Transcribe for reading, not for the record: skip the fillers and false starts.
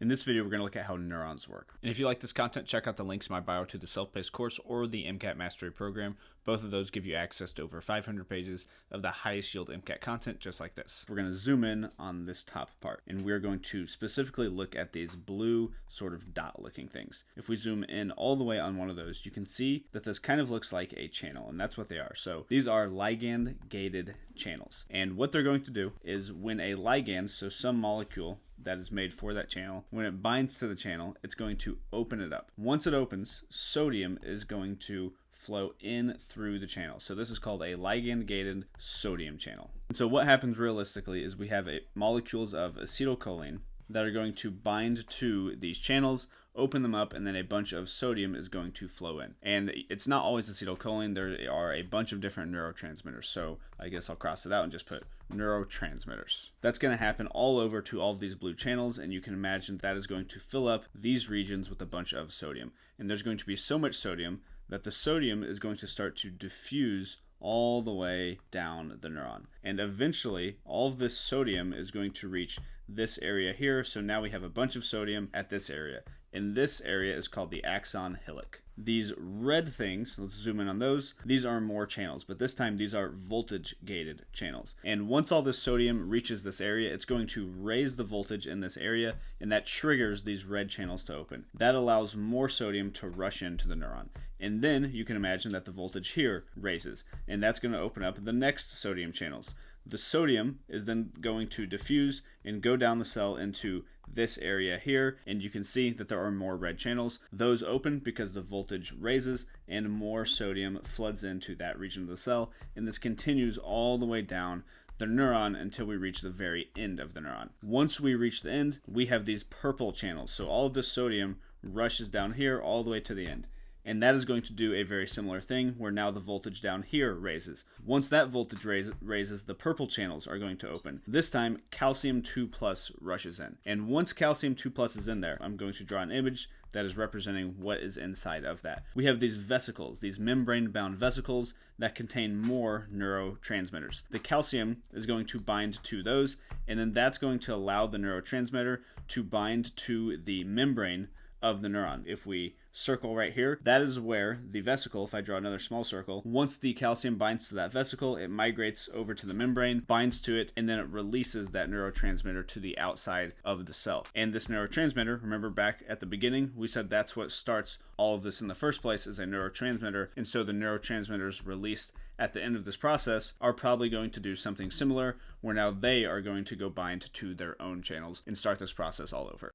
In this video, we're going to look at how neurons work. And if you like this content, check out the links in my bio to the self-paced course or the MCAT Mastery Program. Both of those give you access to over 500 pages of the highest yield MCAT content just like this. We're going to zoom in on this top part, and we're going to specifically look at these blue sort of dot looking things. If we zoom in all the way on one of those, you can see that this kind of looks like a channel, and that's what they are. So these are ligand gated channels. And what they're going to do is when a ligand, so some molecule that is made for that channel, when it binds to the channel, it's going to open it up. Once it opens, sodium is going to flow in through the channel. So this is called a ligand-gated sodium channel. And so what happens realistically is we have molecules of acetylcholine that are going to bind to these channels, open them up, and then a bunch of sodium is going to flow in. And it's not always acetylcholine. There are a bunch of different neurotransmitters. So I guess I'll cross it out and just put neurotransmitters. That's going to happen all over to all of these blue channels, and you can imagine that is going to fill up these regions with a bunch of sodium. And there's going to be so much sodium that the sodium is going to start to diffuse all the way down the neuron. And eventually, all of this sodium is going to reach this area here. So now we have a bunch of sodium at this area. And this area is called the axon hillock. These red things, let's zoom in on those. These are more channels, but this time these are voltage gated channels. And once all this sodium reaches this area, it's going to raise the voltage in this area, and that triggers these red channels to open. That allows more sodium to rush into the neuron. And then you can imagine that the voltage here raises, and that's going to open up the next sodium channels. The sodium is then going to diffuse and go down the cell into this area here, and you can see that there are more red channels. Those open because the voltage raises and more sodium floods into that region of the cell, and this continues all the way down the neuron until we reach the very end of the neuron. Once we reach the end, we have these purple channels. So all of the sodium rushes down here all the way to the end. And that is going to do a very similar thing where now the voltage down here raises. Once that voltage raises, the purple channels are going to open. This time, calcium 2+ rushes in. And once calcium 2+ is in there, I'm going to draw an image that is representing what is inside of that. We have these vesicles, these membrane-bound vesicles that contain more neurotransmitters. The calcium is going to bind to those, and then that's going to allow the neurotransmitter to bind to the membrane of the neuron. If we circle right here, that is where the vesicle, if I draw another small circle, once the calcium binds to that vesicle, it migrates over to the membrane, binds to it, and then it releases that neurotransmitter to the outside of the cell. And this neurotransmitter, remember back at the beginning, we said that's what starts all of this in the first place, is a neurotransmitter. And so the neurotransmitters released at the end of this process are probably going to do something similar, where now they are going to go bind to their own channels and start this process all over.